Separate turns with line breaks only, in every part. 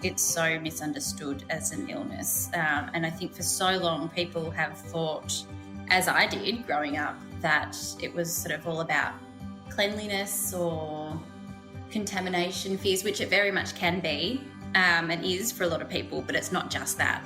it's so misunderstood as an illness. And I think for so long people have thought, as I did growing up, that it was sort of all about cleanliness or contamination fears, which it very much can be and is for a lot of people, but it's not just that.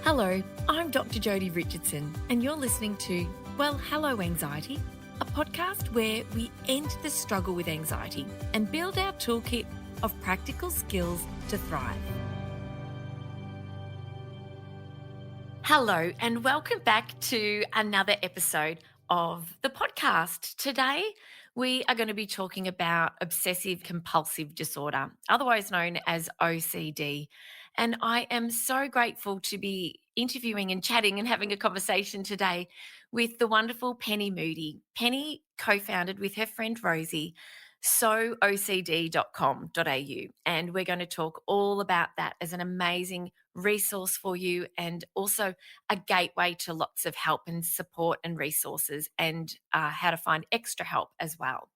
Hello, I'm Dr Jodi Richardson, and you're listening to Well, Hello Anxiety, a podcast where we end the struggle with anxiety and build our toolkit of practical skills to thrive. Hello, and welcome back to another episode of the podcast. Today, we are going to be talking about obsessive compulsive disorder, otherwise known as OCD. And I am so grateful to be interviewing and chatting and having a conversation today with the wonderful Penny Moodie. Penny co-founded with her friend Rosie soocd.com.au, and we're going to talk all about that as an amazing resource for you and also a gateway to lots of help and support and resources and how to find extra help as well.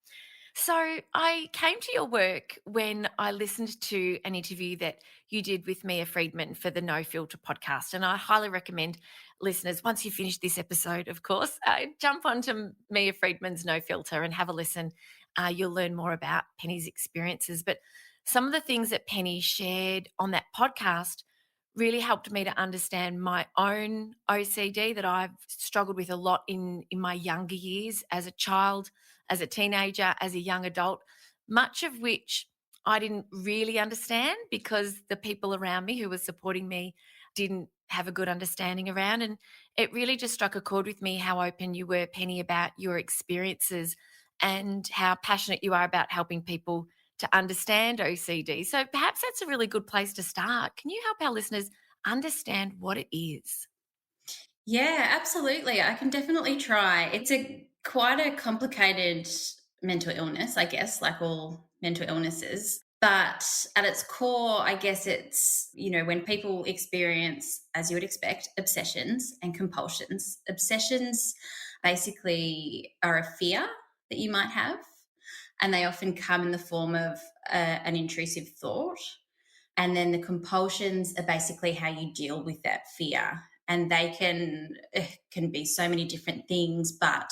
So I came to your work when I listened to an interview that you did with Mia Friedman for the No Filter podcast. And I highly recommend listeners, once you finish this episode, of course, jump onto Mia Friedman's No Filter and have a listen. You'll learn more about Penny's experiences. But some of the things that Penny shared on that podcast really helped me to understand my own OCD that I've struggled with a lot in my younger years as a child, as a teenager, as a young adult, much of which I didn't really understand because the people around me who were supporting me didn't have a good understanding around. And it really just struck a chord with me how open you were, Penny, about your experiences and how passionate you are about helping people to understand OCD. So perhaps that's a really good place to start. Can you help our listeners understand what it is?
Yeah, absolutely. I can definitely try. It's quite a complicated mental illness, I guess, like all mental illnesses. But at its core, I guess it's, when people experience, as you would expect, obsessions and compulsions. Obsessions basically are a fear that you might have, and they often come in the form of an intrusive thought. And then the compulsions are basically how you deal with that fear. And they can be so many different things, but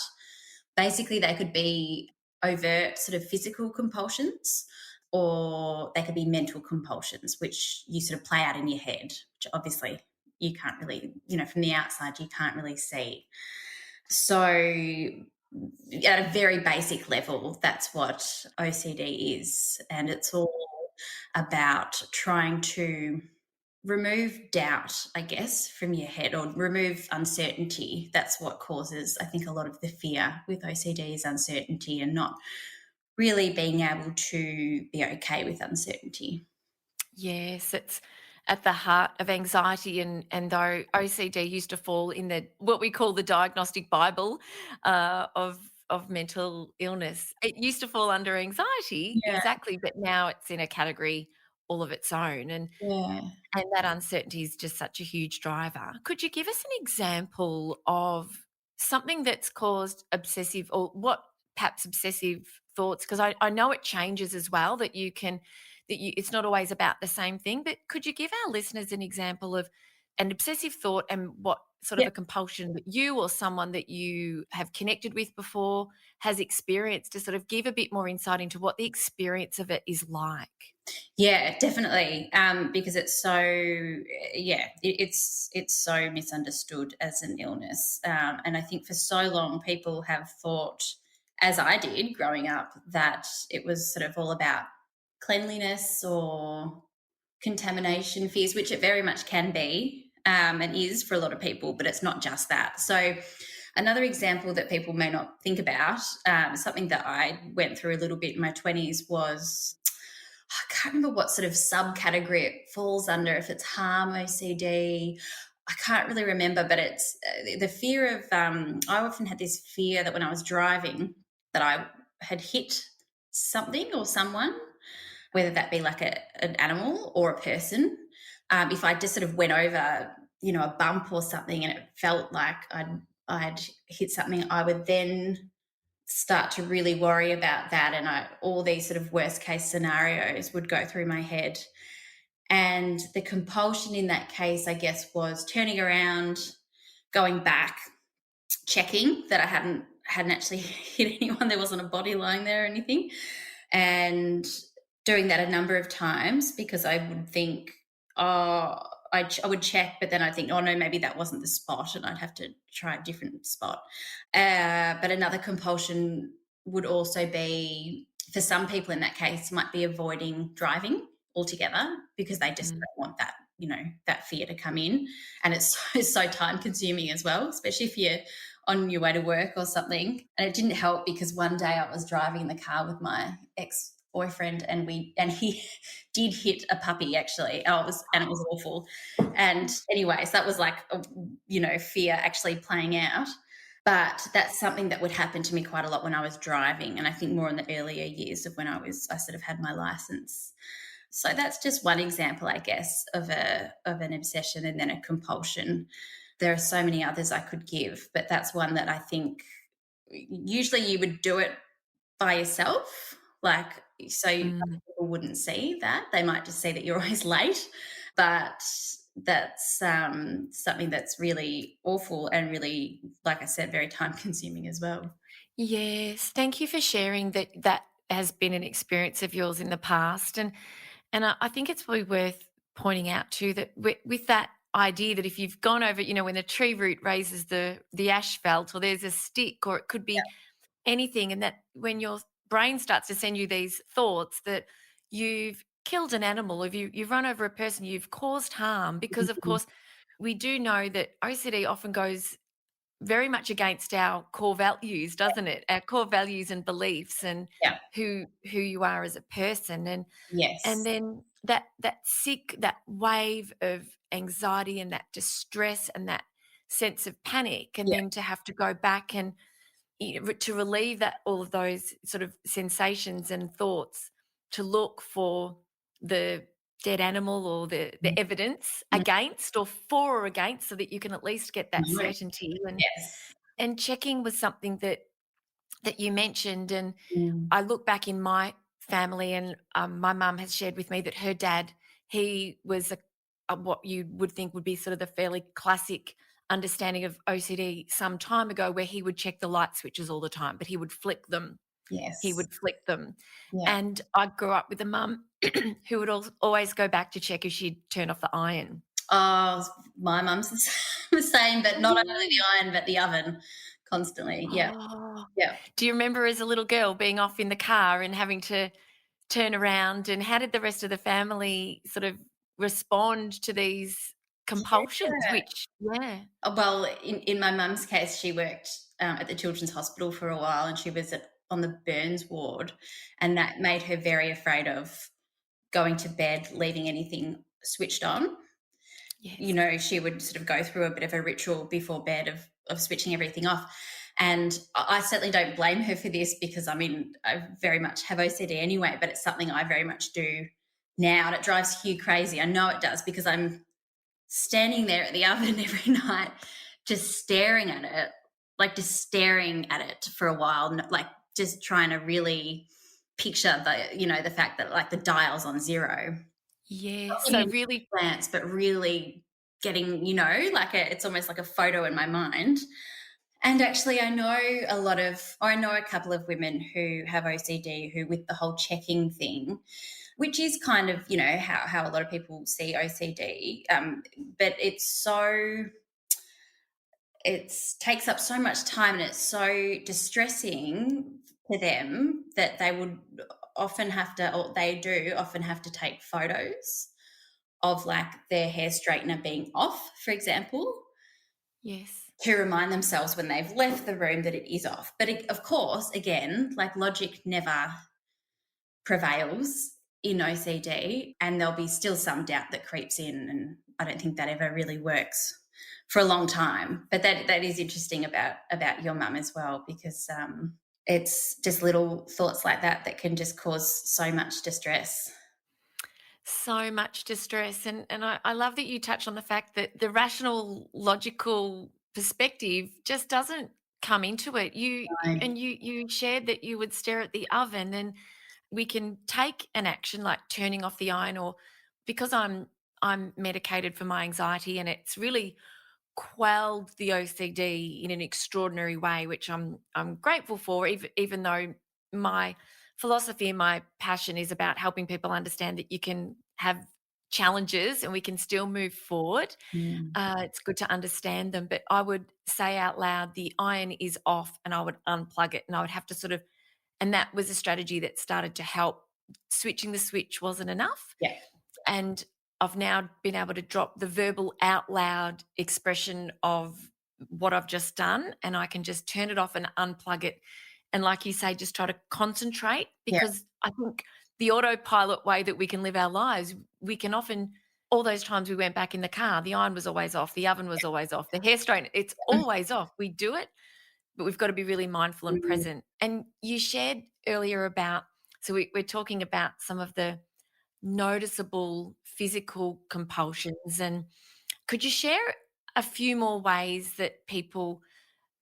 basically they could be overt sort of physical compulsions, or they could be mental compulsions, which you sort of play out in your head, which obviously you can't really, from the outside, you can't really see. So at a very basic level, that's what OCD is. And it's all about trying to remove doubt, I guess, from your head, or remove uncertainty. That's what causes, I think, a lot of the fear with OCD is uncertainty and not really being able to be okay with uncertainty.
Yes, it's at the heart of anxiety, and though OCD used to fall in the what we call the diagnostic Bible of mental illness, it used to fall under anxiety,
Yeah,
exactly, but now it's in a category all of its own,
yeah.
and that uncertainty is just such a huge driver. Could you give us an example of something that's caused obsessive, or what perhaps obsessive thoughts? Because I know it changes as well, it's not always about the same thing, but could you give our listeners an example of an obsessive thought and what sort of
Yeah.
a compulsion that you or someone that you have connected with before has experienced, to sort of give a bit more insight into what the experience of it is like?
Yeah, definitely. Because it's so, it's so misunderstood as an illness. And I think for so long people have thought, as I did growing up, that it was sort of all about cleanliness or contamination fears, which it very much can be and is for a lot of people, but it's not just that. So another example that people may not think about, something that I went through a little bit in my 20s was, I can't remember what sort of subcategory it falls under, if it's harm OCD. I can't really remember, but it's the fear of, I often had this fear that when I was driving that I had hit something or someone, whether that be like an animal or a person. If I just sort of went over, a bump or something and it felt like I'd hit something, I would then start to really worry about that, and all these sort of worst case scenarios would go through my head. And the compulsion in that case, I guess, was turning around, going back, checking that I hadn't actually hit anyone. There wasn't a body lying there or anything, and doing that a number of times because I would think, oh, I would check, but then I'd think, oh no, maybe that wasn't the spot, and I'd have to try a different spot. But another compulsion would also be, for some people in that case, might be avoiding driving altogether because they just
Mm.
don't want that, that fear to come in. And it's so time consuming as well, especially if you're on your way to work or something. And it didn't help because one day I was driving in the car with my ex boyfriend, and he did hit a puppy actually. And it was awful. And anyways, that was like fear actually playing out. But that's something that would happen to me quite a lot when I was driving, and I think more in the earlier years of when I sort of had my license. So that's just one example, I guess, of an obsession and then a compulsion. There are so many others I could give, but that's one that I think usually you would do it by yourself. Like, so
Mm.
people wouldn't see that. They might just see that you're always late. But that's something that's really awful and really, like I said, very time consuming as well.
Yes, thank you for sharing that that has been an experience of yours in the past, and I think it's probably worth pointing out too that with that idea that if you've gone over, when the tree root raises the asphalt, or there's a stick, or it could be anything, and that when your brain starts to send you these thoughts that you've killed an animal, if you've run over a person, you've caused harm, because of
Mhm.
course we do know that OCD often goes very much against our core values, doesn't it? Our core values and beliefs, and
Yeah.
who you are as a person, and
Yes.
then that wave of anxiety and that distress and that sense of panic, and
Yeah.
then to have to go back and to relieve that, all of those sort of sensations and thoughts, to look for the dead animal or the evidence
Mhm.
against or for or against, so that you can at least get that
No.
certainty.
Yes.
And checking was something that you mentioned, and
Mm.
I look back in my family, and my mum has shared with me that her dad, he was a what you would think would be sort of the fairly classic understanding of OCD some time ago, where he would check the light switches all the time, but he would flick them. He
Yes.
would flick them.
Yeah.
And I grew up with a mum who would always go back to check if she'd turn off the iron.
Oh, my mum's the same, but not only
Yeah.
the iron, but the oven constantly. Yeah.
Oh.
Yeah.
Do you remember as a little girl being off in the car and having to turn around, and how did the rest of the family sort of respond to these compulsions?
Yeah.
Which yeah.
Well, in my mum's case, she worked at the Children's Hospital for a while, and she was on the burns ward, and that made her very afraid of going to bed, leaving anything switched on.
Yes.
She would sort of go through a bit of a ritual before bed of switching everything off. And I certainly don't blame her for this because, I mean, I very much have OCD anyway, but it's something I very much do now. And it drives Hugh crazy. I know it does because I'm standing there at the oven every night, just staring at it, like just staring at it for a while, like just trying to really picture the fact that like the dial's on zero.
Yeah.
Not
So
giving it
really
a glance, but really getting, like it's almost like a photo in my mind. And actually, I know a couple of women who have OCD who, with the whole checking thing, which is kind of, how a lot of people see OCD, but it takes up so much time and it's so distressing to them that they would often have to, or they do often have to take photos of like their hair straightener being off, for example,
yes.
to remind themselves when they've left the room that it is off. But of course, again, like logic never prevails in OCD, and there'll be still some doubt that creeps in. And I don't think that ever really works for a long time. But that is interesting about your mum as well, because it's just little thoughts like that can just cause so much distress.
So much distress. And I love that you touch on the fact that the rational, logical perspective just doesn't come into it.
Right.
You shared that you would stare at the oven, and we can take an action like turning off the iron, or because I'm medicated for my anxiety, and it's really quelled the OCD in an extraordinary way, which I'm grateful for, even though my philosophy and my passion is about helping people understand that you can have challenges and we can still move forward.
Mm.
It's good to understand them, but I would say out loud, the iron is off, and I would unplug it, and I would have to sort of, and that was a strategy that started to help. Switching the switch wasn't enough,
Yeah.
and I've now been able to drop the verbal out loud expression of what I've just done, and I can just turn it off and unplug it. And like you say, just try to concentrate,
Yeah.
because I think the autopilot way that we can live our lives, we can often, all those times we went back in the car, the iron was always off, the oven was always off, the hair straightener, it's always off. We do it, but we've got to be really mindful and
Mm.
present. And you shared earlier about, so we're talking about some of the noticeable physical compulsions. And could you share a few more ways that people,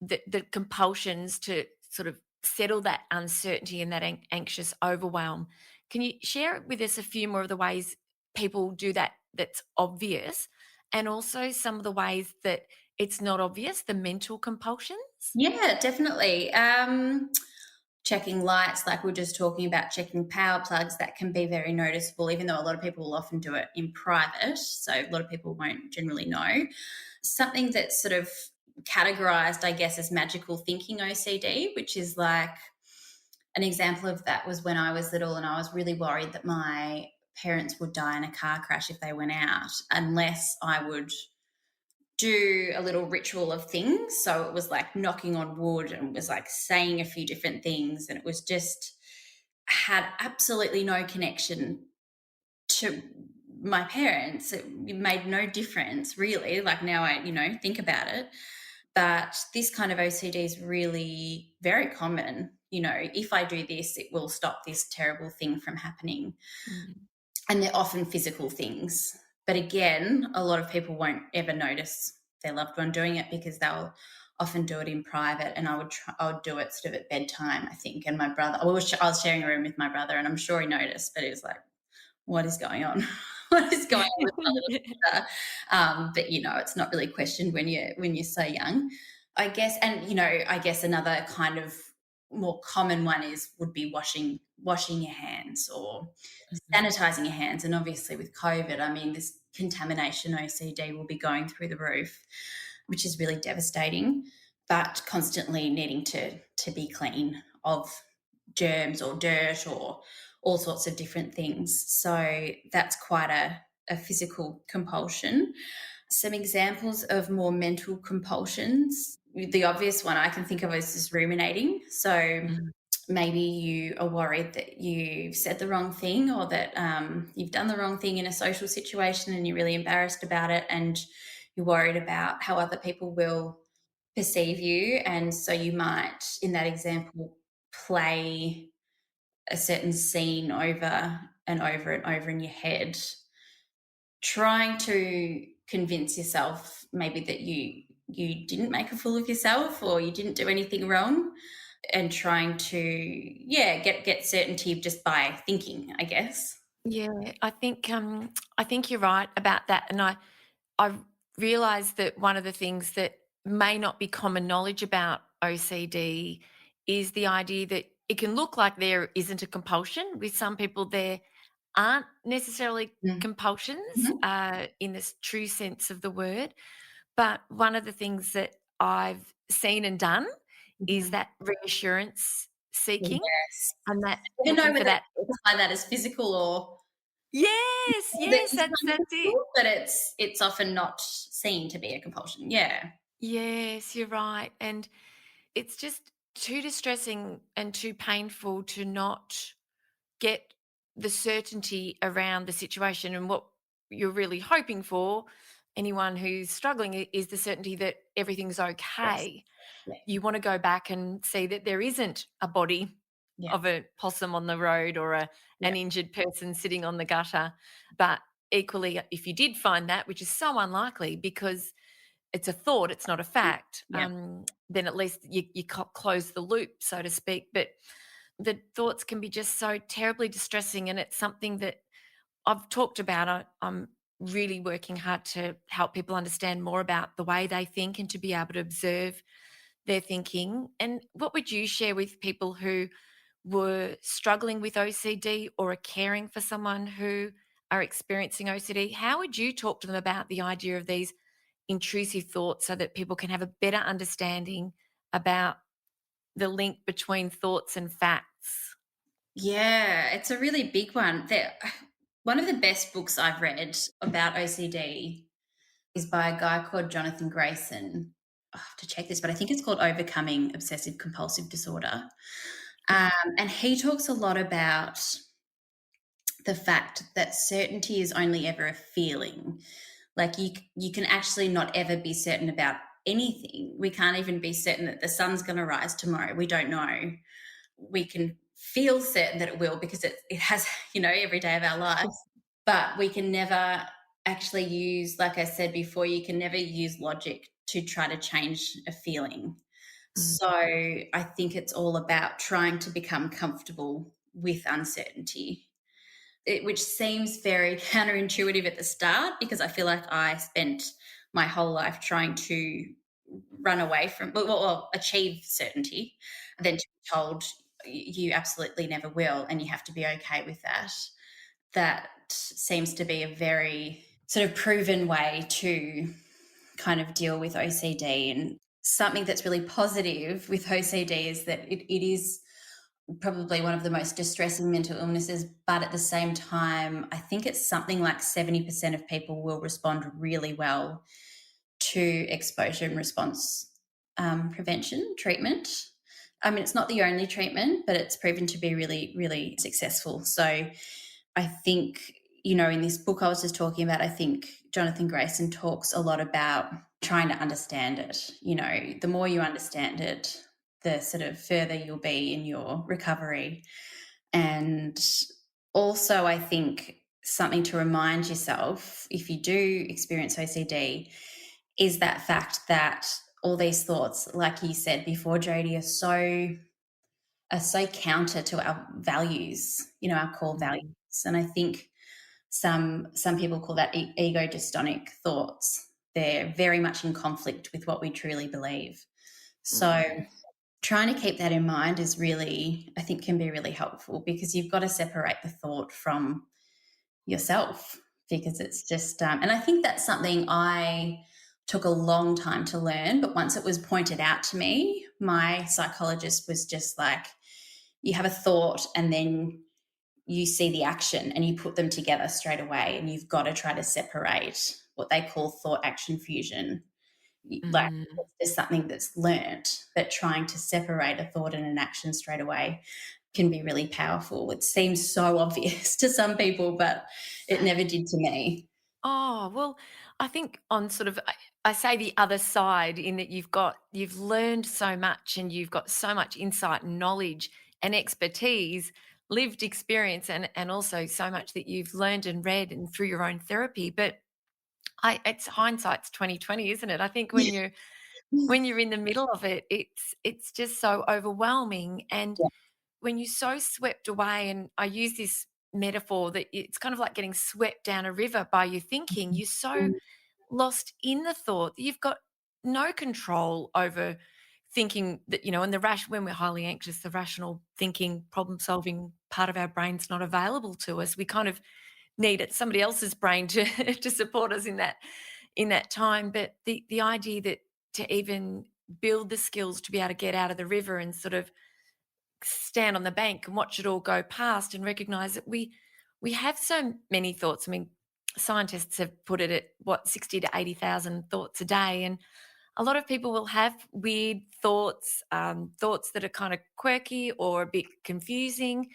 that the compulsions to sort of settle that uncertainty and that anxious overwhelm? Can you share with us a few more of the ways people do that that's obvious, and also some of the ways that it's not obvious, the mental compulsions?
Yeah, definitely. Checking lights, like we're just talking about, checking power plugs, that can be very noticeable, even though a lot of people will often do it in private. So a lot of people won't generally know. Something that's sort of categorized, I guess, as magical thinking OCD, which is like an example of that was when I was little and I was really worried that my parents would die in a car crash if they went out, unless I would do a little ritual of things. So it was like knocking on wood and was like saying a few different things. And it was just had absolutely no connection to my parents. It made no difference really. Like now I, think about it. But this kind of OCD is really very common. If I do this, it will stop this terrible thing from happening.
Mm.
And they're often physical things. But again, a lot of people won't ever notice their loved one doing it because they'll often do it in private. And I would do it sort of at bedtime, I think. And my brother, I was sharing a room with my brother, and I'm sure he noticed, but he was like, "What is going on? What is going on with my little sister?" But it's not really questioned when you're so young, I guess. And I guess another kind of more common one would be washing your hands or
Mhm.
sanitizing your hands. And obviously with COVID, I mean, this contamination OCD will be going through the roof, which is really devastating. But constantly needing to be clean of germs or dirt or all sorts of different things. So that's quite a physical compulsion. Some examples of more mental compulsions. The obvious one I can think of is just ruminating. So
Mm.
maybe you are worried that you've said the wrong thing, or that you've done the wrong thing in a social situation and you're really embarrassed about it, and you're worried about how other people will perceive you. And so you might, in that example, play a certain scene over and over and over in your head, trying to convince yourself maybe that you didn't make a fool of yourself or you didn't do anything wrong, and trying to get certainty just by thinking, I guess.
Yeah, I think you're right about that, and I realised that one of the things that may not be common knowledge about OCD is the idea that it can look like there isn't a compulsion. With some people, there aren't necessarily
Mm.
compulsions
Mhm.
in this true sense of the word. But one of the things that I've seen and done is
Mhm.
that reassurance seeking,
Yes.
and that
I don't know
looking for
whether
that.
to classify that as physical or
Yes,
that
yes,
is kind of
that's it.
physical, but it's often not seen to be a compulsion. Yeah.
Yes, you're right. And it's just too distressing and too painful to not get the certainty around the situation. And what you're really hoping for, anyone who's struggling, is the certainty that everything's
Yes.
okay.
Yeah.
You want to go back and see that there isn't a body
Yeah.
of a possum on the road, or
Yeah.
an injured person sitting on the gutter. But equally, if you did find that, which is so unlikely, because it's a thought, it's not a fact,
Yeah.
then at least you close the loop, so to speak. But the thoughts can be just so terribly distressing, and it's something that I've talked about. I'm really working hard to help people understand more about the way they think and to be able to observe their thinking. And what would you share with people who were struggling with OCD or are caring for someone who are experiencing OCD? How would you talk to them about the idea of these intrusive thoughts so that people can have a better understanding about the link between thoughts and facts?
Yeah, it's a really big one. One of the best books I've read about OCD is by a guy called Jonathan Grayson. I have to check this, but I think it's called Overcoming Obsessive Compulsive Disorder. Um, and he talks a lot about the fact that certainty is only ever a feeling. Like you can actually not ever be certain about anything. We can't even be certain that the sun's going to rise tomorrow. We don't know. We can feel certain that it will because it has, every day of our lives. But we can never actually use, like I said before, you can never use logic to try to change a feeling.
Mm,
So I think it's all about trying to become comfortable with uncertainty, which seems very counterintuitive at the start because I feel like I spent my whole life trying to run away from, well, achieve certainty, and then to be told you absolutely never will, and you have to be okay with that. That seems to be a very sort of proven way to kind of deal with OCD. And something that's really positive with OCD is that it is probably one of the most distressing mental illnesses, but at the same time, I think it's something like 70% of people will respond really well to exposure and response prevention treatment. I mean, it's not the only treatment, but it's proven to be really, really successful. So I think, in this book I was just talking about, I think Jonathan Grayson talks a lot about trying to understand it. The more you understand it, the sort of further you'll be in your recovery. And also, I think something to remind yourself if you do experience OCD is that fact that all these thoughts, like you said before, Jodie, are so counter to our values, our core values.
mm,
And I think some people call that ego dystonic thoughts. They're very much in conflict with what we truly believe. So
mm,
trying to keep that in mind is really, I think, can be really helpful because you've got to separate the thought from yourself because it's just, and I think that's something I took a long time to learn. But once it was pointed out to me, my psychologist was just like, you have a thought and then you see the action and you put them together straight away. And you've got to try to separate what they call thought action fusion. Like
mm.
it's just something that's learnt, but trying to separate a thought and an action straight away can be really powerful. It seems so obvious to some people, but it never did to me.
Oh, well, I think on sort of I say the other side in that you've learned so much and you've got so much insight and knowledge and expertise, lived experience and also so much that you've learned and read and through your own therapy. But it's hindsight's 2020, isn't it? I think when you're in the middle of it, it's just so overwhelming. And
Yeah.
when you're so swept away, and I use this metaphor that it's kind of like getting swept down a river by your thinking. You're so lost in the thought that you've got no control over thinking that, and when we're highly anxious, the rational thinking, problem solving part of our brain's not available to us. We kind of need somebody else's brain to to support us in that time. But the idea that to even build the skills to be able to get out of the river and sort of stand on the bank and watch it all go past and recognize that we have so many thoughts. I mean, scientists have put it at 60 to 80,000 thoughts a day, and a lot of people will have weird thoughts, thoughts that are kind of quirky or a bit confusing.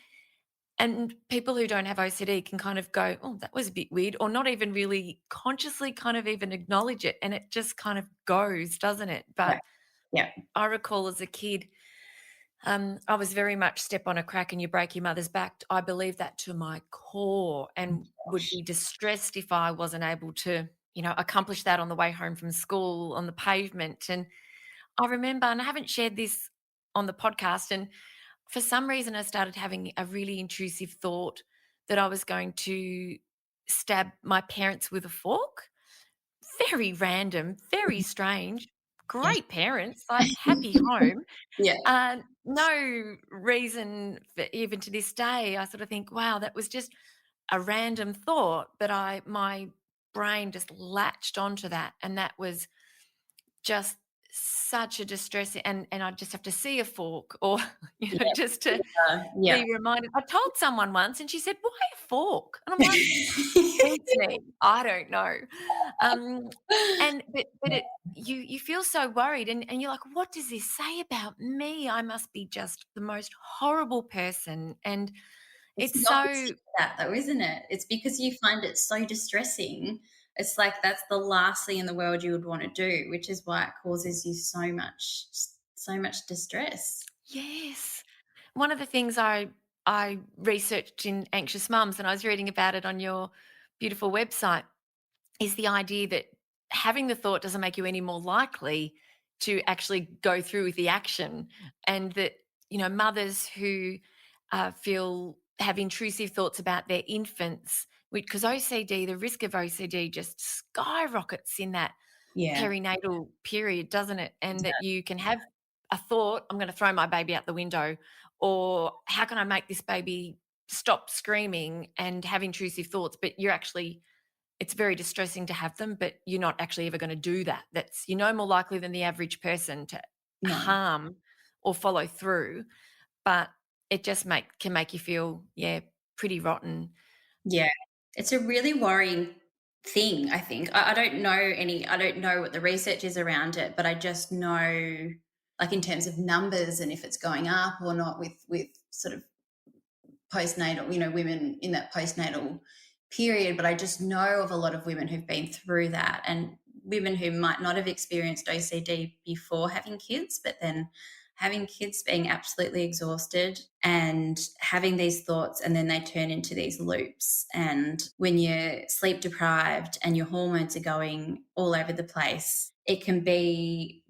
And people who don't have OCD can kind of go, "Oh, that was a bit weird," or not even really consciously kind of even acknowledge it, and it just kind of goes, doesn't it?
Yeah.
But
Yeah.
I recall as a kid, I was very much step on a crack and you break your mother's back. I believe that to my core and would
Gosh.
be distressed if I wasn't able to accomplish that on the way home from school on the pavement. And I remember, and I haven't shared this on the podcast, and for some reason I started having a really intrusive thought that I was going to stab my parents with a fork. Very random, very strange.
Yeah.
Great parents, like happy home.
Yeah.
No reason for, even to this day, I sort of think, wow, that was just a random thought, but my brain just latched onto that, and that was just such a distress, and I just have to see a fork or,
Yeah.
just to
Yeah.
be reminded. I told someone once and she said, "Why a fork?" And I'm like, "Beats me." I don't know. Um, and but it you feel so worried, and you're like, "What does this say about me? I must be just the most horrible person." And
It's
it's
the opposite
so
of that though, isn't it? It's because you find it so distressing. It's like that's the last thing in the world you would want to do, which is why it causes you so much distress.
yes. One of the things I researched in Anxious Mums, and I was reading about it on your beautiful website, is the idea that having the thought doesn't make you any more likely to actually go through with the action, and that mothers who have intrusive thoughts about their infants, because OCD, the risk of OCD just skyrockets in that
Yeah.
perinatal period, doesn't it? And that you can have a thought, I'm going to throw my baby out the window, or how can I make this baby stop screaming, and have intrusive thoughts, but it's very distressing to have them, but you're not actually ever going to do that. That's more likely than the average person to
No.
harm or follow through, but it just can make you feel, yeah, pretty rotten.
Yeah. It's a really worrying thing, I think. I don't know what the research is around it, but I just know, like, in terms of numbers and if it's going up or not with sort of postnatal, women in that postnatal period. But I just know of a lot of women who've been through that, and women who might not have experienced OCD before having kids, but then having kids, being absolutely exhausted and having these thoughts, and then they turn into these loops. And when you're sleep deprived and your hormones are going all over the place, it can be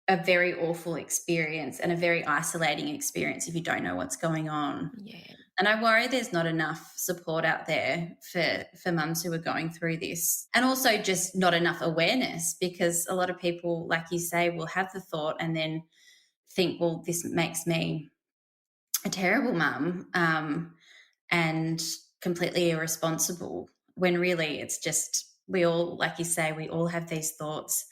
a very awful experience and a very isolating experience if you don't know what's going on.
Yeah.
And I worry there's not enough support out there for mums who are going through this. And also just not enough awareness, because a lot of people, like you say, will have the thought and then think, well, this makes me a terrible mum, and completely irresponsible, when really it's just, we all, like you say, we all have these thoughts,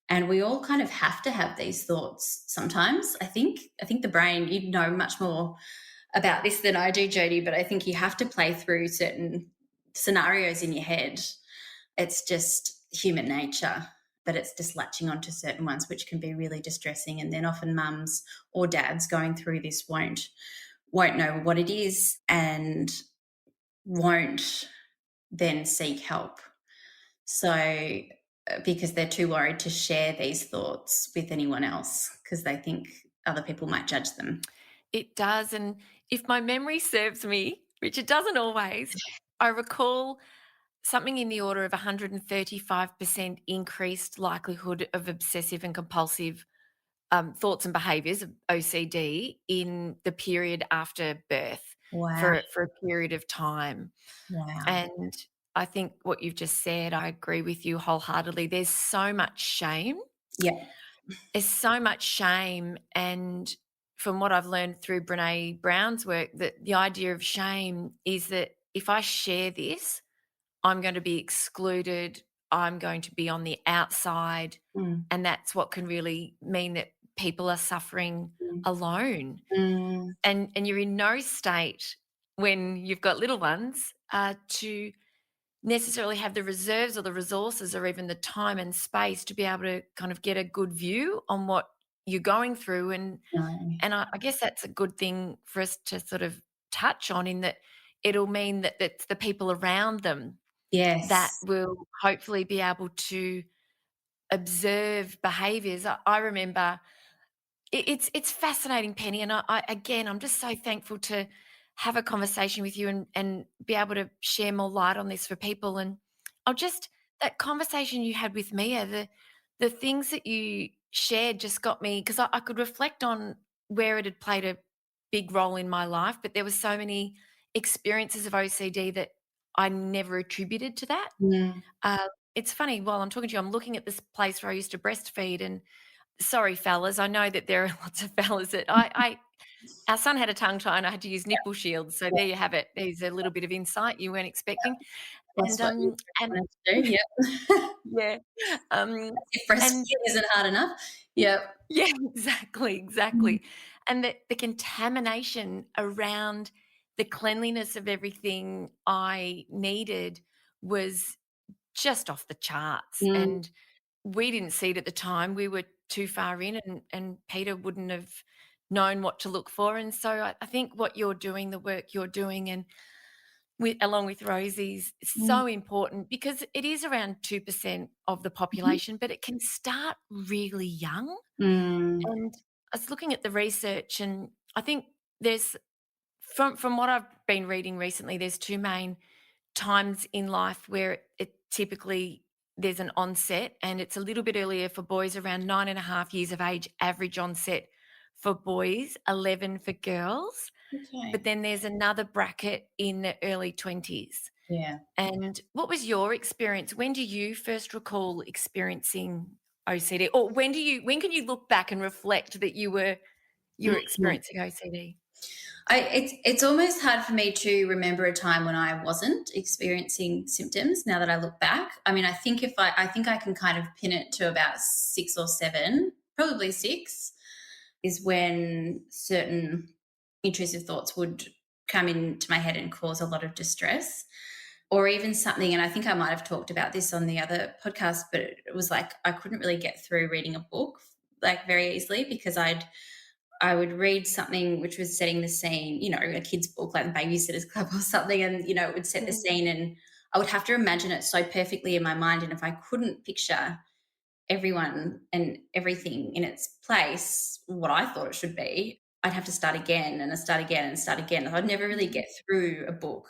and we all kind of have to have these thoughts sometimes. I think the brain, you know much more about this than I do, Jody, but I think you have to play through certain scenarios in your head. It's just human nature, but it's just latching onto certain ones, which can be really distressing. And then often mums or dads going through this won't know what it is, and won't then seek help. So, because they're too worried to share these thoughts with anyone else because they think other people might judge them.
It does, and if my memory serves me, which it doesn't always, I recall something in the order of 135% increased likelihood of obsessive and compulsive thoughts and behaviors of OCD in the period after birth,
Wow.
for a period of time.
Wow.
And I think what you've just said, I agree with you wholeheartedly. There's so much shame.
Yeah.
There's so much shame, and from what I've learned through Brené Brown's work, that the idea of shame is that if I share this, I'm going to be excluded, I'm going to be on the outside,
Mm,
and that's what can really mean that people are suffering
mm,
alone.
mm,
And you're in no state when you've got little ones to necessarily have the reserves or the resources or even the time and space to be able to kind of get a good view on what you're going through. And
no.
I guess that's a good thing for us to sort of touch on, in that it'll mean that it's the people around them that
Yes.
will hopefully be able to observe behaviours. I remember it's fascinating, Penny, and I again, I'm just so thankful to have a conversation with you and be able to share more light on this for people. And I'll just that conversation you had with Mia, the things that you shared just got me because I could reflect on where it had played a big role in my life, but there was so many experiences of OCD that I never attributed to that.
Mm.
Uh, it's funny, while I'm talking to you, I'm looking at this place where I used to breastfeed, and sorry, fellas, I know that there are lots of fellas that I our son had a tongue tie and I had to use nipple shields. So there you have it. There's a little bit of insight you weren't expecting.
That's
And
what you
and
wanted to do, yep.
yeah, um,
If
and
breastfeeding isn't hard enough. Yep.
yeah, exactly,
Mm.
exactly. And the contamination around the cleanliness of everything I needed was just off the charts.
Mm.
And we didn't see it at the time. We were too far in, and Peter wouldn't have known what to look for. And so I think what you're doing, the work you're doing, and along with Rosie's, is
Mm.
so important because it is around 2% of the
Mhm.
population, but it can start really young.
Mm.
And I was looking at the research, and I think there's from what I've been reading recently, there's two main times in life where it typically there's an onset, and it's a little bit earlier for boys, around 9.5 years of age, average onset for boys, 11 for girls. But
Okay.
then there's another bracket in the early 20s.
Yeah.
And what was your experience? When do you first recall experiencing OCD? Or when can you look back and reflect that you were
Mhm.
experiencing OCD?
It's almost hard for me to remember a time when I wasn't experiencing symptoms now that I look back. I mean, I think I can kind of pin it to about 6 or 7, probably 6, is when certain intrusive thoughts would come into my head and cause a lot of distress. Or even something, and I think I might have talked about this on the other podcast, but it was like I couldn't really get through reading a book like very easily because I would read something which was setting the scene, a kid's book like the Babysitter's Club or something, and it would set the
Mm,
scene, and I would have to imagine it so perfectly in my mind. And if I couldn't picture everyone and everything in its place, what I thought it should be, I'd have to start again and start again and start again. I'd never really
mm,
get through a book.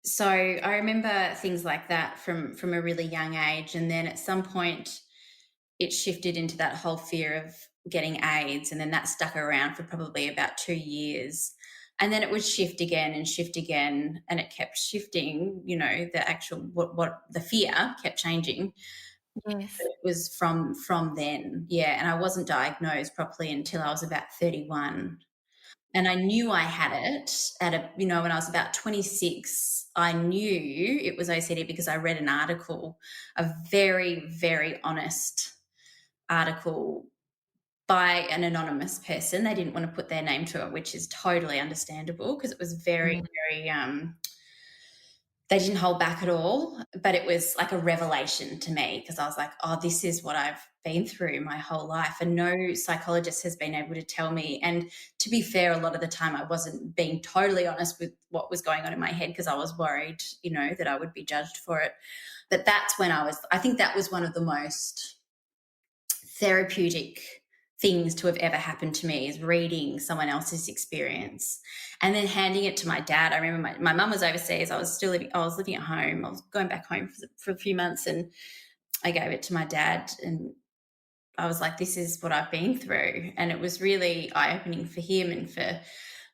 So I remember things like that from a really young age, and then at some point it shifted into that whole fear of getting AIDS, and then that stuck around for probably about 2 years. And then it would shift again, and it kept shifting. The actual what the fear kept changing.
yes.
It was from then, yeah. And I wasn't diagnosed properly until I was about 31. And I knew I had it when I was about 26. I knew it was OCD because I read an article, a very, very honest article by an anonymous person. They didn't want to put their name to it, which is totally understandable because it was very,
Mm,
very, they didn't hold back at all. But it was like a revelation to me because I was like, oh, this is what I've been through my whole life. And no psychologist has been able to tell me. And to be fair, a lot of the time I wasn't being totally honest with what was going on in my head because I was worried, that I would be judged for it. But that's when I think that was one of the most therapeutic things to have ever happened to me, is reading someone else's experience and then handing it to my dad. I remember my mum was overseas. I was living at home. I was going back home for a few months, and I gave it to my dad, and I was like, this is what I've been through. And it was really eye opening for him and for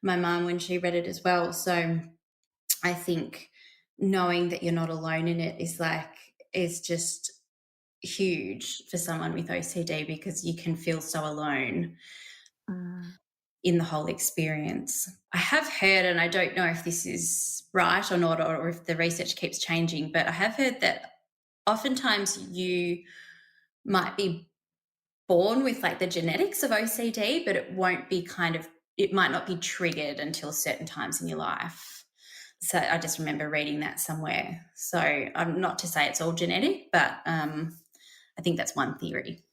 my mum when she read it as well. So I think knowing that you're not alone in it is just huge for someone with OCD because you can feel so alone
mm,
in the whole experience. I have heard, and I don't know if this is right or not, or if the research keeps changing, but I have heard that oftentimes you might be born with like the genetics of OCD, but it might not be triggered until certain times in your life. So I just remember reading that somewhere. So I'm not to say it's all genetic, but I think that's one theory.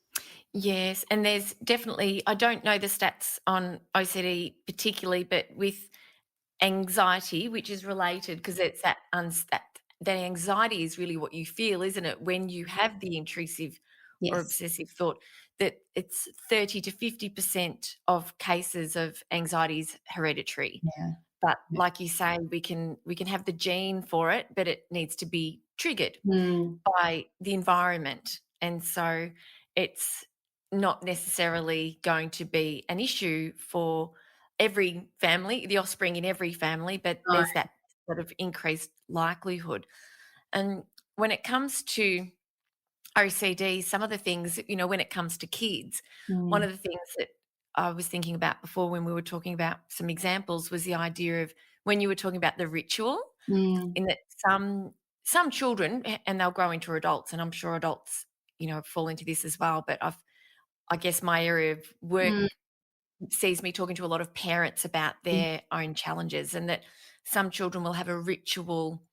yes, and there's definitely I don't know the stats on OCD particularly, but with anxiety, which is related because it's that anxiety is really what you feel, isn't it, when you have the intrusive or
Yes.
obsessive thought, that it's 30 to 50% of cases of anxiety is hereditary.
Yeah.
But
Yeah.
like you say, we can have the gene for it, but it needs to be triggered
Mm.
by the environment. And so it's not necessarily going to be an issue for every family, the offspring in every family, but
Oh,
there's that sort of increased likelihood. And when it comes to OCD, some of the things, when it comes to kids, one
mm,
of the things that I was thinking about before when we were talking about some examples was the idea of when you were talking about the ritual,
mm,
in that some children, and they'll grow into adults, and I'm sure adults, fall into this as well, but I guess my area of work
mm,
sees me talking to a lot of parents about
mm,
their own challenges, and that some children will have a ritual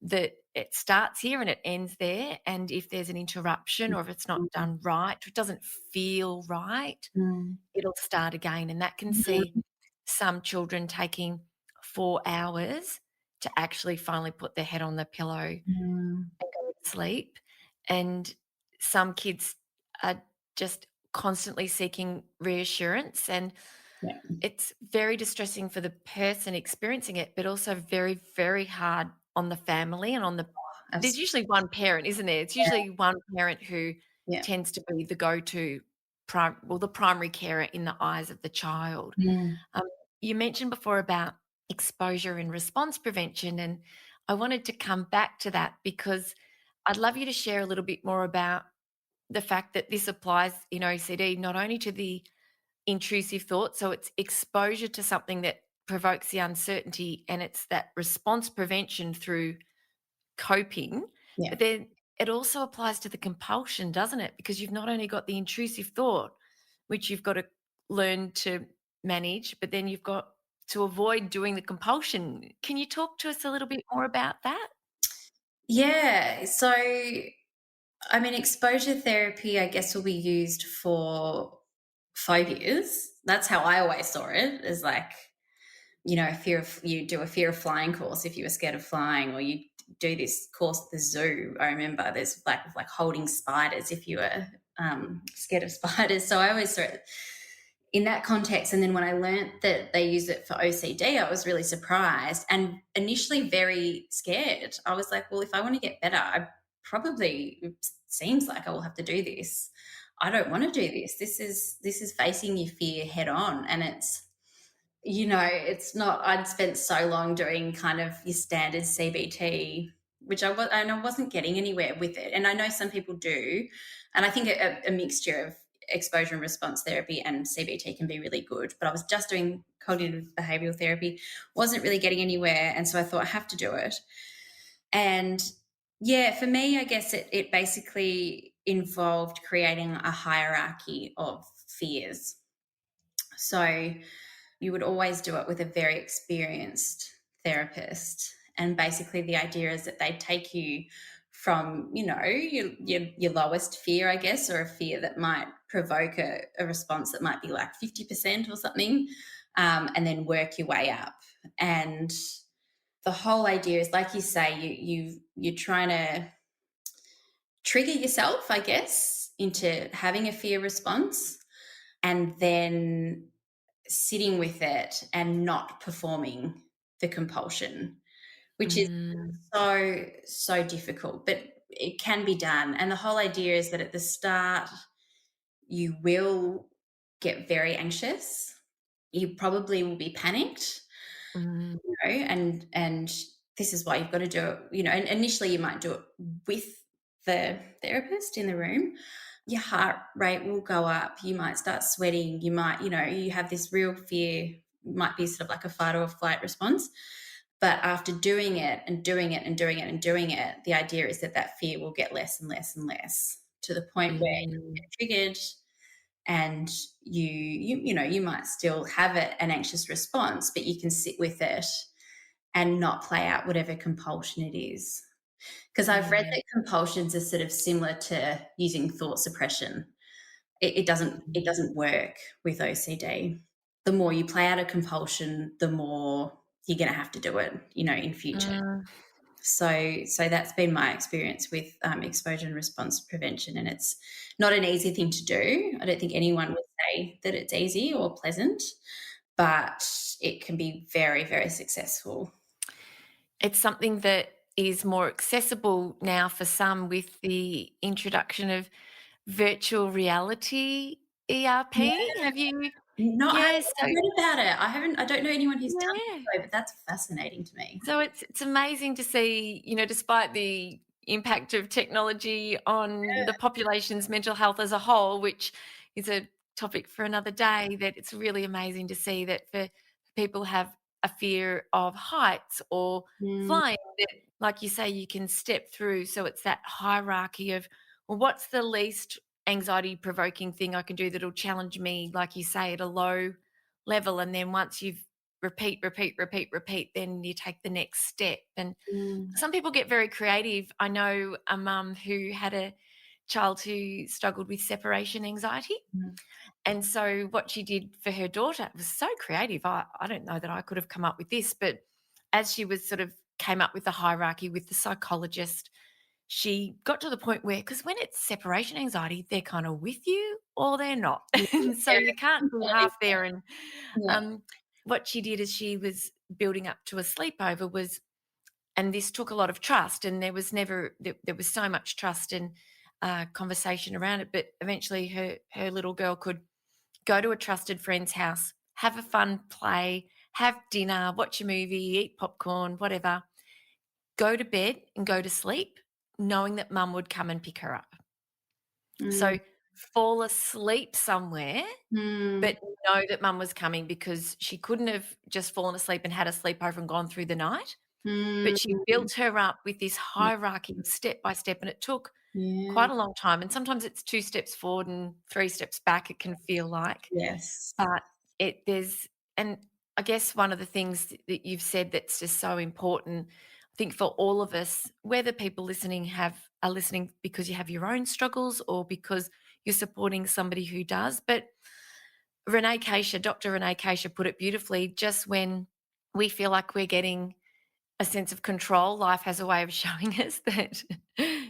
that it starts here and it ends there. And if there's an interruption or if it's not
mm,
done right, if it doesn't feel right,
mm,
it'll start again. And that can see some children taking 4 hours to actually finally put their head on the pillow and
mm,
go to sleep. And some kids are just constantly seeking reassurance, and
yeah.
it's very distressing for the person experiencing it, but also very, very hard on the family and on the there's
Abs
usually one parent, isn't there? It's usually one parent who
Yeah.
tends to be the go-to the primary carer in the eyes of the child.
Mm,
Um, you mentioned before about exposure and response prevention, and I wanted to come back to that because I'd love you to share a little bit more about the fact that this applies in OCD not only to the intrusive thoughts, so it's exposure to something that provokes the uncertainty, and it's that response prevention through coping,
yeah.
but then it also applies to the compulsion, doesn't it? Because you've not only got the intrusive thought, which you've got to learn to manage, but then you've got to avoid doing the compulsion. Can you talk to us a little bit more about that?
Yeah, so, I mean, exposure therapy, I guess, will be used for phobias. That's how I always saw it, is like, a fear of you do a fear of flying course if you were scared of flying, or you do this course at the zoo. I remember there's like holding spiders if you were scared of spiders. So I always saw it in that context. And then when I learned that they use it for OCD, I was really surprised and initially very scared. I was like, well, if I want to get better, it seems like I will have to do this. I don't want to do this. This is facing your fear head on, and it's not. I'd spent so long doing kind of your standard CBT, which and I wasn't getting anywhere with it. And I know some people do, and I think a mixture of exposure and response therapy and CBT can be really good. But I was just doing cognitive behavioral therapy, wasn't really getting anywhere, and so I thought I have to do it. And yeah, for me, I guess it basically involved creating a hierarchy of fears. So you would always do it with a very experienced therapist. And basically, the idea is that they take you from, your lowest fear, I guess, or a fear that might provoke a response that might be like 50% or something, and then work your way up. And the whole idea is, like you say, you're trying to trigger yourself, I guess, into having a fear response, and then sitting with it and not performing the compulsion, which is
Mm,
so difficult, but it can be done. And the whole idea is that at the start, you will get very anxious. You probably will be panicked,
mm,
and this is why you've got to do it, and initially you might do it with the therapist in the room. Your heart rate will go up, you might start sweating, you might, you have this real fear, might be sort of like a fight or flight response. But after doing it and doing it and doing it and doing it, the idea is that that fear will get less and less and less, to the point where you
mm,
get triggered, and you might still have an anxious response, but you can sit with it and not play out whatever compulsion it is. Because I've read
yeah,
that compulsions are sort of similar to using thought suppression. It doesn't work with OCD. The more you play out a compulsion, the more you're going to have to do it, in future.
mm,
So that's been my experience with exposure and response prevention, and it's not an easy thing to do. I don't think anyone would say that it's easy or pleasant, but it can be very, very successful.
it's something that is more accessible now for some with the introduction of virtual reality ERP.
Yeah.
Have you
No,
Yeah,
I've read about it. I don't know anyone who's done it,
yeah.
though, but that's fascinating to me.
So it's amazing to see, despite the impact of technology on the population's mental health as a whole, which is a topic for another day, that it's really amazing to see that for people who have a fear of heights or
Mm,
flying, that, like you say, you can step through. So it's that hierarchy of, well, what's the least anxiety provoking thing I can do that'll challenge me, like you say, at a low level. And then once you've repeat, repeat, repeat, repeat, then you take the next step. And
mm,
some people get very creative. I know a mum who had a child who struggled with separation anxiety.
mm,
And so what she did for her daughter was so creative. I don't know that I could have come up with this, but as she was sort of came up with the hierarchy with the psychologist, she got to the point where, because when it's separation anxiety, they're kind of with you or they're not.
yeah,
And so you can't be
completely.
half there. And
Yeah.
um, what she did as she was building up to a sleepover was, and this took a lot of trust, and there was so much trust and conversation around it. But eventually, her little girl could go to a trusted friend's house, have a fun play, have dinner, watch a movie, eat popcorn, whatever, go to bed and go to sleep, knowing that mum would come and pick her up.
Mm,
So fall asleep somewhere,
mm,
but know that mum was coming, because she couldn't have just fallen asleep and had a sleepover and gone through the night. But she
mm.
built her up with this
Yeah,
hierarchy of step by step, and it took
yeah,
quite a long time, and sometimes it's 2 steps forward and 3 steps back, it can feel like.
yes.
But it there's and I guess one of the things that you've said that's just so important, I think, for all of us, whether people listening are listening because you have your own struggles or because you're supporting somebody who does. But Dr. Renee Keisha put it beautifully, just when we feel like we're getting a sense of control, life has a way of showing us that,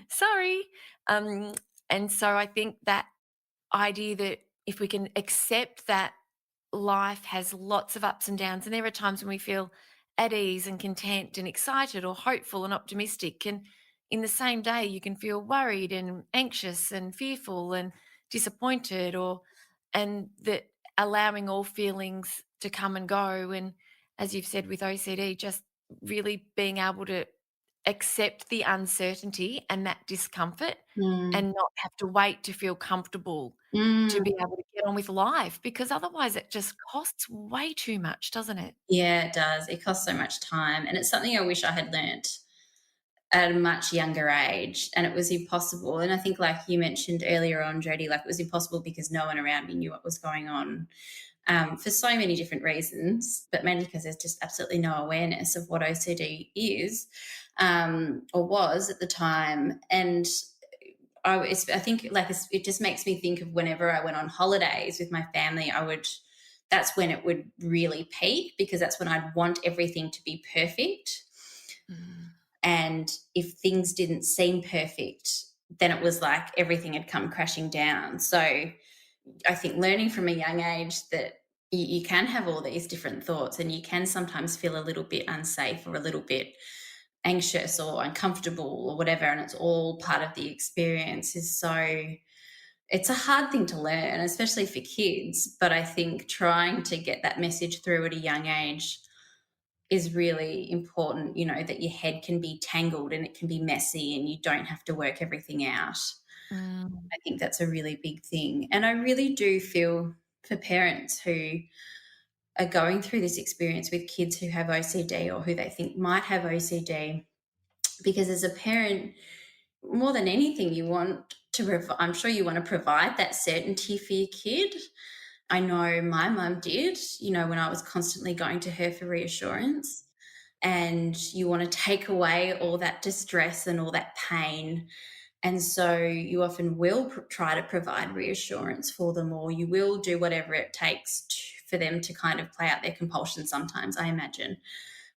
sorry. Um, and so I think that idea that if we can accept that life has lots of ups and downs, and there are times when we feel at ease and content and excited or hopeful and optimistic. And in the same day, you can feel worried and anxious and fearful and disappointed, and that allowing all feelings to come and go. And as you've said with OCD, just really being able to accept the uncertainty and that discomfort
Mm,
and not have to wait to feel comfortable to
mm.
be able to get on with life, because otherwise it just costs way too much, doesn't it?
Yeah, it does. It costs so much time, and it's something I wish I had learnt at a much younger age, and it was impossible. And I think, like you mentioned earlier on, Jodie, like it was impossible because no one around me knew what was going on, for so many different reasons, but mainly because there's just absolutely no awareness of what OCD is, or was at the time. And I think like it just makes me think of whenever I went on holidays with my family, that's when it would really peak because that's when I'd want everything to be perfect.
Mm,
And if things didn't seem perfect, then it was like everything had come crashing down. So I think learning from a young age that you can have all these different thoughts and you can sometimes feel a little bit unsafe or a little bit anxious or uncomfortable or whatever, and it's all part of the experience is so it's a hard thing to learn, especially for kids. But I think trying to get that message through at a young age is really important, that your head can be tangled and it can be messy and you don't have to work everything out.
mm,
I think that's a really big thing. And I really do feel for parents who are going through this experience with kids who have OCD or who they think might have OCD, because as a parent, more than anything, I'm sure you want to provide that certainty for your kid. I know my mum did, when I was constantly going to her for reassurance. And you want to take away all that distress and all that pain. And so you often will try to provide reassurance for them, or you will do whatever it takes for them to kind of play out their compulsion sometimes, I imagine.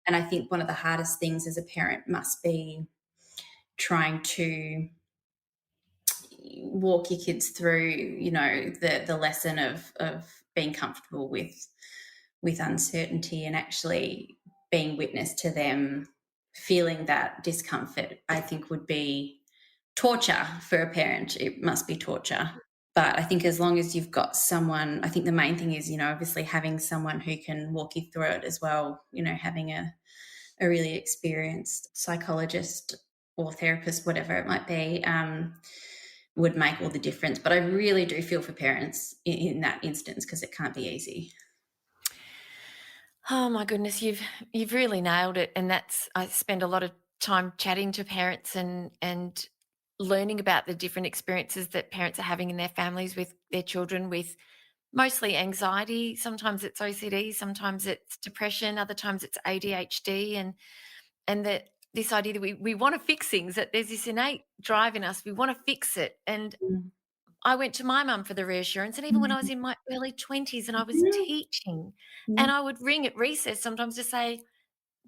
And I think one of the hardest things as a parent must be trying to walk your kids through, the lesson of being comfortable with uncertainty and actually being witness to them feeling that discomfort, I think, would be torture for a parent. It must be torture. But I think as long as you've got someone, I think the main thing is, obviously having someone who can walk you through it as well, having a really experienced psychologist or therapist, whatever it might be, would make all the difference. But I really do feel for parents in that instance because it can't be easy.
Oh my goodness, you've really nailed it, and that's I spend a lot of time chatting to parents and learning about the different experiences that parents are having in their families with their children with mostly anxiety, sometimes it's OCD, sometimes it's depression, other times it's ADHD and that this idea that we want to fix things, that there's this innate drive in us, we want to fix it. And
Mm.
I went to my mum for the reassurance, and even when I was
Mm.
in my early 20s and I was
Yeah.
teaching,
Yeah.
and I would ring at recess sometimes to say,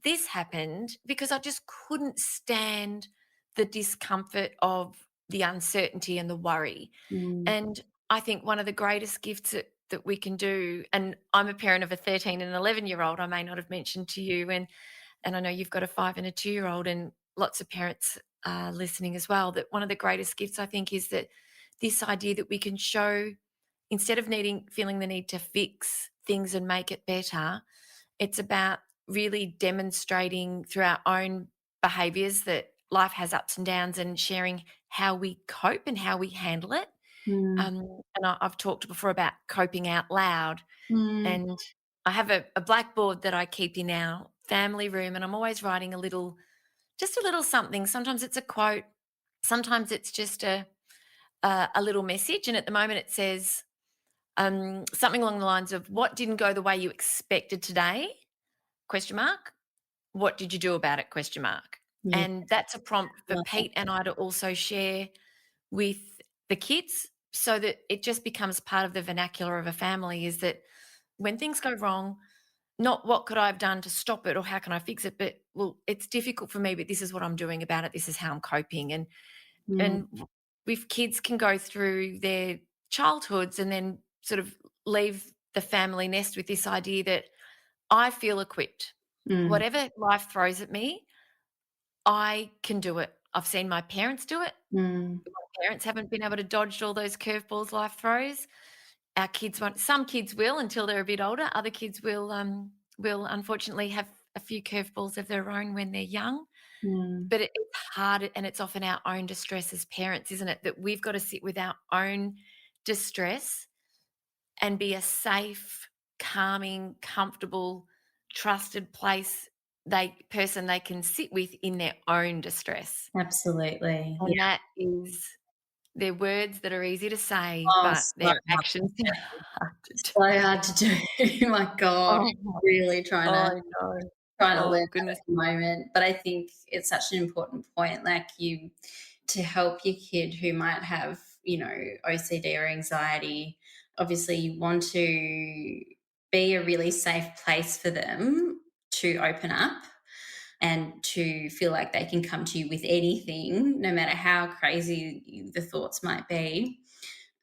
"This happened," because I just couldn't stand the discomfort of the uncertainty and the worry.
Mm.
And I think one of the greatest gifts that we can do, and I'm a parent of a 13 and 11-year-old, I may not have mentioned to you, and I know you've got a 5 and a 2-year-old, and lots of parents are listening as well, that one of the greatest gifts I think is that this idea that we can show, instead of feeling the need to fix things and make it better, it's about really demonstrating through our own behaviors that life has ups and downs and sharing how we cope and how we handle it.
Mm.
And I've talked before about coping out loud,
Mm.
and I have a blackboard that I keep in our family room, and I'm always writing just a little something. Sometimes it's a quote, sometimes it's just a little message. And at the moment, it says something along the lines of, "What didn't go the way you expected today? Question mark. What did you do about it? Question mark."
Yeah.
And that's a prompt for
Love that.
Pete and I to also share with the kids, so that it just becomes part of the vernacular of a family, is that when things go wrong, not what could I have done to stop it or how can I fix it, but, well, it's difficult for me, but this is what I'm doing about it. This is how I'm coping.
Mm.
And if kids can go through their childhoods and then sort of leave the family nest with this idea that I feel equipped.
Mm.
Whatever life throws at me, I can do it. I've seen my parents do it.
Mm.
My parents haven't been able to dodge all those curveballs life throws. Our kids won't. Some kids will until they're a bit older. Other kids will unfortunately have a few curveballs of their own when they're young.
Mm.
But it's hard, and it's often our own distress as parents, isn't it? That we've got to sit with our own distress and be a safe, calming, comfortable, trusted person they can sit with in their own distress.
Absolutely. Yeah.
And that is they're words that are easy to say,
Oh,
but
so
their
hard.
actions are hard to do.
So hard to do. My God.
Oh my
Really trying
oh,
to
I know.
trying to
Oh,
learn that
goodness.
at the moment. But I think it's such an important point, like you to help your kid who might have, OCD or anxiety. Obviously, you want to be a really safe place for them to open up and to feel like they can come to you with anything, no matter how crazy the thoughts might be.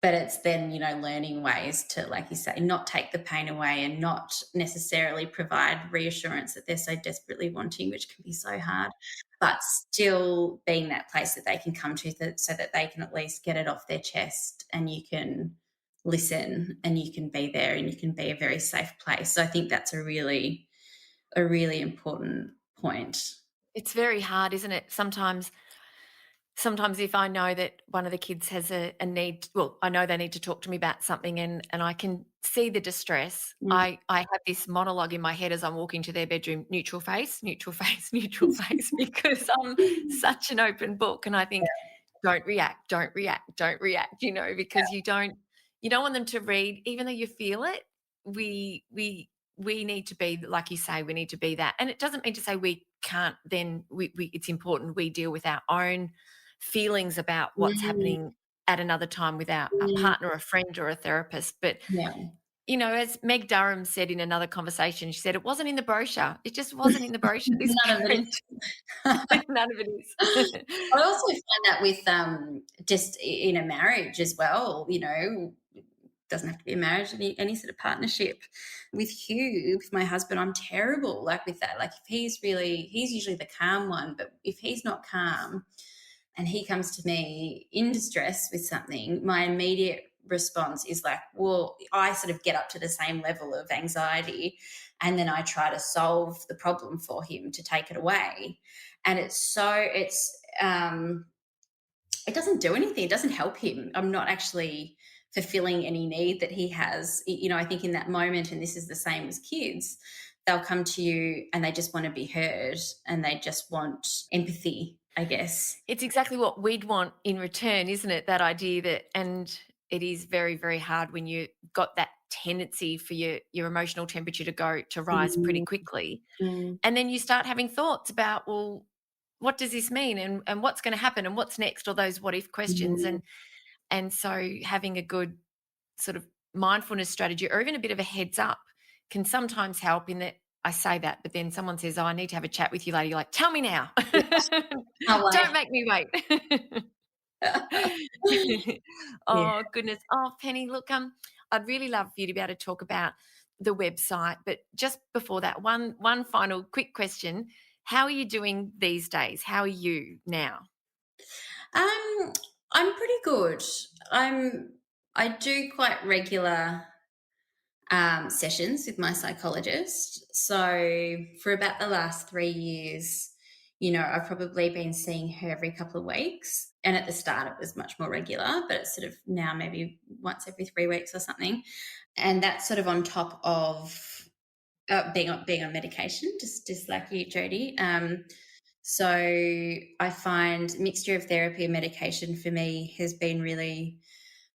But it's then, learning ways to, like you say, not take the pain away and not necessarily provide reassurance that they're so desperately wanting, which can be so hard, but still being that place that they can come to so that they can at least get it off their chest and you can listen and you can be there and you can be a very safe place. So I think that's a really important point.
It's very hard, isn't it? Sometimes if I know that one of the kids has a need, well, I know they need to talk to me about something, and I can see the distress,
Mm.
I have this monologue in my head as I'm walking to their bedroom, neutral face, neutral face, neutral face, because I'm such an open book, and I think, "Don't react, don't react, don't react," because you don't want them to read, even though you feel it, we need to be, like you say, we need to be that. And it doesn't mean to say we can't then we it's important we deal with our own feelings about what's
Mm.
happening at another time with our
Mm.
partner, a friend, or a therapist. But,
Yeah.
as Meg Durham said in another conversation, she said, "It wasn't in the brochure. It just wasn't in the brochure, this
None of it
parent."
is.
None of it is.
I also find that with just in a marriage as well, doesn't have to be a marriage, any sort of partnership. With Hugh, with my husband, I'm terrible like with that. Like if he's usually the calm one, but if he's not calm and he comes to me in distress with something, my immediate response is like, well, I sort of get up to the same level of anxiety and then I try to solve the problem for him to take it away. And it doesn't do anything. It doesn't help him. I'm not actually fulfilling any need that he has. I think in that moment, and this is the same as kids, they'll come to you and they just want to be heard and they just want empathy, I guess.
It's exactly what we'd want in return, isn't it? That idea that, and it is very, very hard when you got that tendency for your emotional temperature to rise pretty
Mm,
quickly.
mm,
And then you start having thoughts about, well, what does this mean? And what's going to happen? And what's next? Or those what if questions.
mm.
And so having a good sort of mindfulness strategy or even a bit of a heads up can sometimes help in that I say that, but then someone says, oh, I need to have a chat with you later. You're like, tell me now.
Yeah, can't
Don't
wait.
make me wait.
Yeah.
Oh, goodness. Oh, Penny, look, I'd really love for you to be able to talk about the website, but just before that, one final quick question. How are you doing these days? How are you now?
Um, I'm pretty good. I do quite regular sessions with my psychologist. So for about the last 3 years, I've probably been seeing her every couple of weeks. And at the start, it was much more regular, but it's sort of now maybe once every 3 weeks or something. And that's sort of on top of being on medication, just like you, Jody. So I find mixture of therapy and medication for me has been really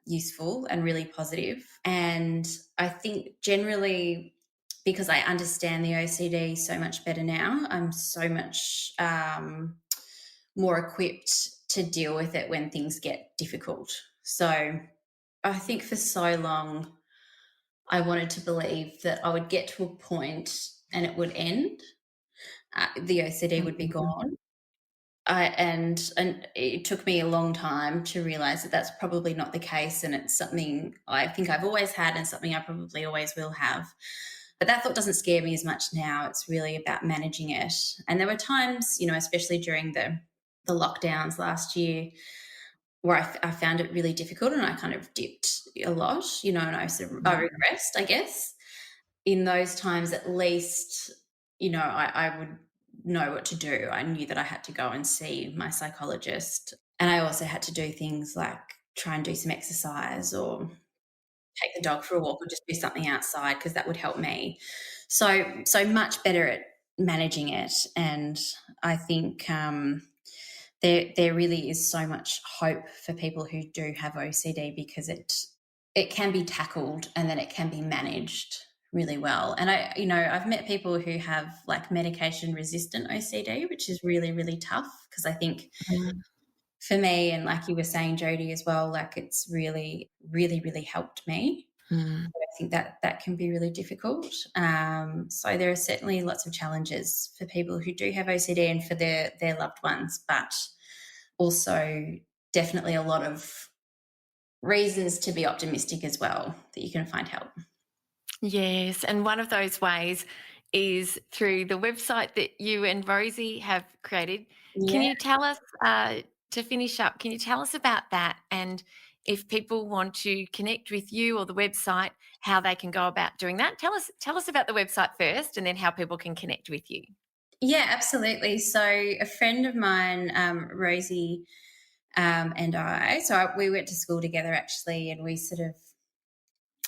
useful and really positive. And I think generally, because I understand the OCD so much better now, I'm so much more equipped to deal with it when things get difficult. So I think for so long, I wanted to believe that I would get to a point and it would end. The OCD would be
Mhm.
gone. And it took me a long time to realize that that's probably not the case, and it's something I think I've always had and something I probably always will have. But that thought doesn't scare me as much now. It's really about managing it. And there were times, especially during the lockdowns last year, where I found it really difficult, and I kind of dipped a lot, and I
Mm.
regressed, I guess. In those times, at least, I would know what to do. I knew that I had to go and see my psychologist. And I also had to do things like try and do some exercise or take the dog for a walk or just do something outside because that would help me. So much better at managing it. And I think there really is so much hope for people who do have OCD because it can be tackled and then it can be managed really well. And I've met people who have like medication resistant OCD, which is really, really tough because I think
Mm.
for me, and like you were saying, Jody, as well, like it's really, really, really helped me.
Mm.
I think that can be really difficult. So there are certainly lots of challenges for people who do have OCD and for their loved ones, but also definitely a lot of reasons to be optimistic as well that you can find help.
Yes, and one of those ways is through the website that you and Rosie have created. Can
Yeah.
you tell us, to finish up, can you tell us about that? And if people want to connect with you or the website, how they can go about doing that? Tell us about the website first and then how people can connect with you.
Yeah, absolutely. So a friend of mine, Rosie, and we went to school together actually, and we sort of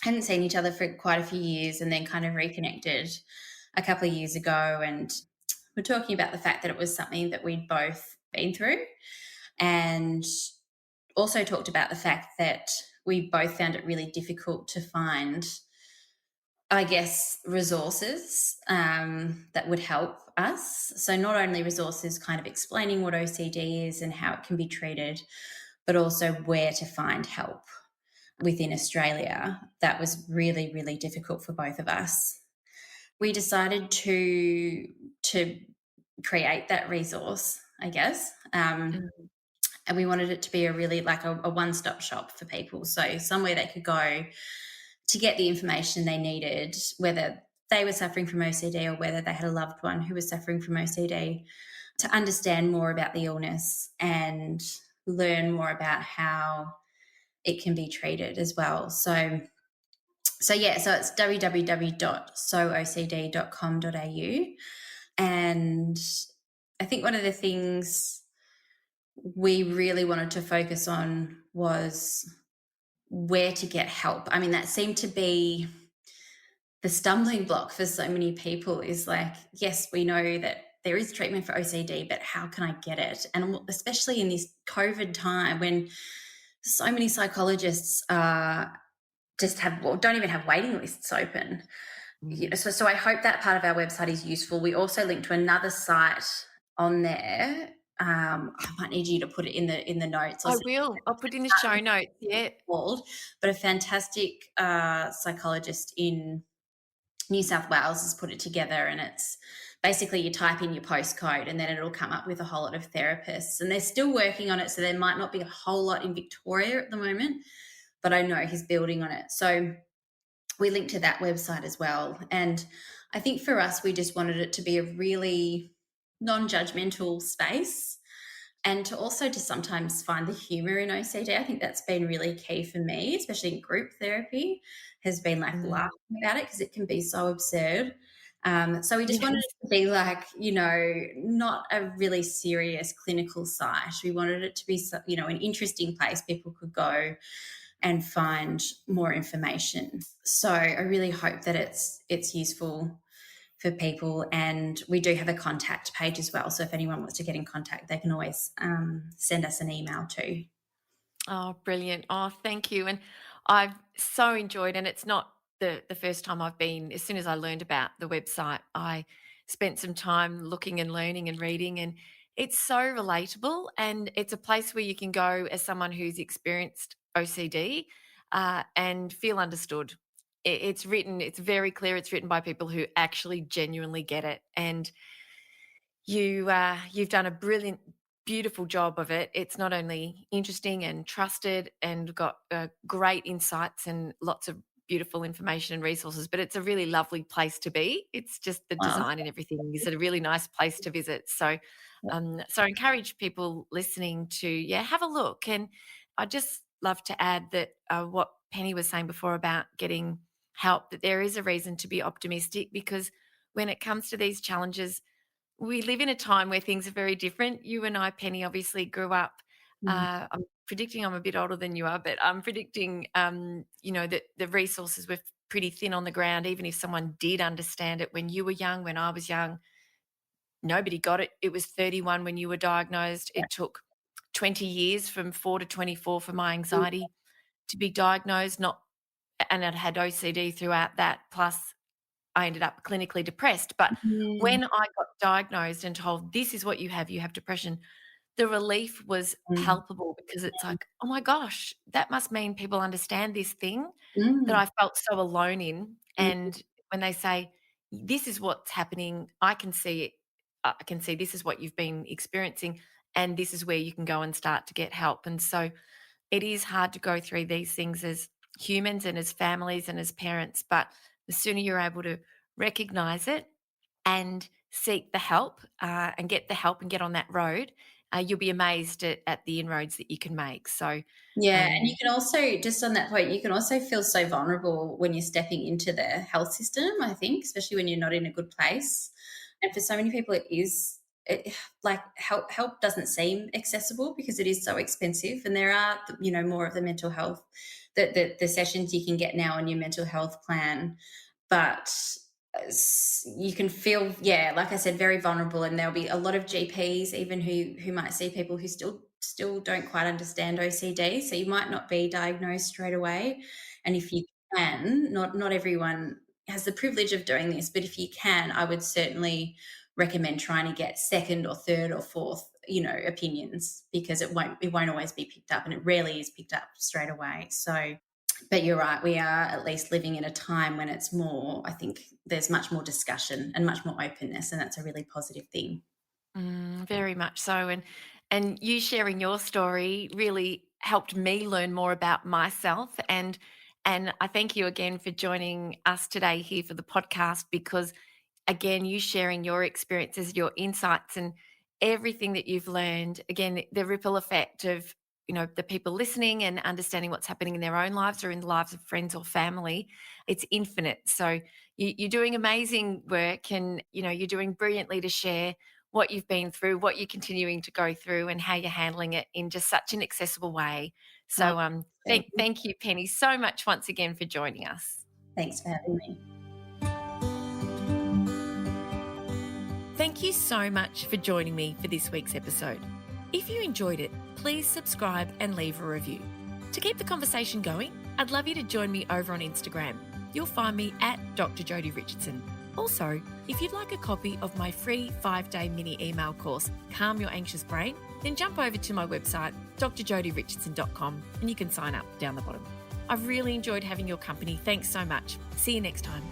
hadn't seen each other for quite a few years and then kind of reconnected a couple of years ago. And we're talking about the fact that it was something that we'd both been through, and also talked about the fact that we both found it really difficult to find, I guess, resources that would help us. So, not only resources kind of explaining what OCD is and how it can be treated, but also where to find help within Australia. That was really, really difficult for both of us. We decided to create that resource, I guess.
Mm.
and we wanted it to be a really like a one-stop shop for people. So somewhere they could go to get the information they needed, whether they were suffering from OCD or whether they had a loved one who was suffering from OCD, to understand more about the illness and learn more about how it can be treated as well. So yeah, so it's www.soocd.com.au. And I think one of the things we really wanted to focus on was where to get help. I mean, that seemed to be the stumbling block for so many people, is like, yes, we know that there is treatment for OCD, but how can I get it? And especially in this COVID time when so many psychologists just have, well, don't even have waiting lists open.
Mm.
So I hope that part of our website is useful. We also link to another site on there. I might need you to put it in the notes or
I
something.
will. I'll put in the show notes. Yeah.
Called, but a fantastic psychologist in New South Wales has put it together, and it's basically you type in your postcode and then it'll come up with a whole lot of therapists. And they're still working on it, so there might not be a whole lot in Victoria at the moment, but I know he's building on it. So we link to that website as well. And I think for us, we just wanted it to be a really non-judgmental space, and to also to sometimes find the humor in OCD. I think that's been really key for me, especially in group therapy, has been like
Mm.
laughing about it because it can be so absurd. So we just wanted
Yes.
it to be like, not a really serious clinical site. We wanted it to be, an interesting place people could go and find more information. So I really hope that it's useful for people. And we do have a contact page as well. So if anyone wants to get in contact, they can always send us an email too.
Oh, brilliant. Oh, thank you. And I've so enjoyed, and it's not the first time I've been. As soon as I learned about the website, I spent some time looking and learning and reading, and it's so relatable. And it's a place where you can go as someone who's experienced OCD and feel understood. It's written, it's very clear, it's written by people who actually genuinely get it. And you've done a brilliant, beautiful job of it. It's not only interesting and trusted and got great insights and lots of beautiful information and resources, but it's a really lovely place to be. It's just the
Well,
design and everything is a really nice place to visit. So I encourage people listening to have a look. And I just love to add that what Penny was saying before about getting help, that there is a reason to be optimistic, because when it comes to these challenges, we live in a time where things are very different. You and I, Penny, obviously grew up.
mm,
I'm predicting I'm a bit older than you are, but I'm predicting, that the resources were pretty thin on the ground. Even if someone did understand it when you were young, when I was young, nobody got it. It was 31 when you were diagnosed. It took 20 years from 4 to 24 for my anxiety to be diagnosed. Not, and I'd had OCD throughout that. Plus, I ended up clinically depressed. But
mm,
when I got diagnosed and told, "This is what you have depression," the relief was
mm,
palpable, because it's like, "Oh my gosh, that must mean people understand this thing that
mm,
I felt so alone in."
mm.
And when they say, "This is what's happening, I can see it. I can see this is what you've been experiencing, and this is where you can go and start to get help." And so it is hard to go through these things as humans and as families and as parents, but the sooner you're able to recognize it and seek the help and get the help and get on that road, you'll be amazed at the inroads that you can make. So,
Yeah, and you
um,
can also, just on that point, you can also feel so vulnerable when you're stepping into the health system, I think, especially when you're not in a good place. And for so many people, like help doesn't seem accessible because it is so expensive. And there are, more of the mental health, the sessions you can get now on your mental health plan. But you can feel, yeah, like I said, very vulnerable, and there'll be a lot of GPs even who might see people who still don't quite understand OCD. So you might not be diagnosed straight away, and if you can, not everyone has the privilege of doing this, but if you can, I would certainly recommend trying to get second or third or fourth, opinions, because it won't always be picked up, and it rarely is picked up straight away. So, but you're right, we are at least living in a time when it's more, I think there's much more discussion and much more openness, and that's a really positive thing.
very much so. And you sharing your story really helped me learn more about myself. And I thank you again for joining us today here for the podcast, because again, you sharing your experiences, your insights, and everything that you've learned, again, the ripple effect of, the people listening and understanding what's happening in their own lives or in the lives of friends or family, it's infinite. So you're doing amazing work, and you're doing brilliantly to share what you've been through, what you're continuing to go through, and how you're handling it in just such an accessible way.
Oh,
So
thank you.
thank you, Penny, so much once again for joining us.
Thanks for having me.
Thank you so much for joining me for this week's episode. If you enjoyed it, please subscribe and leave a review. To keep the conversation going, I'd love you to join me over on Instagram. You'll find me at Dr Jodi Richardson. Also, if you'd like a copy of my free 5-day mini email course, Calm Your Anxious Brain, then jump over to my website, drjodirichardson.com, and you can sign up down the bottom. I've really enjoyed having your company. Thanks so much. See you next time.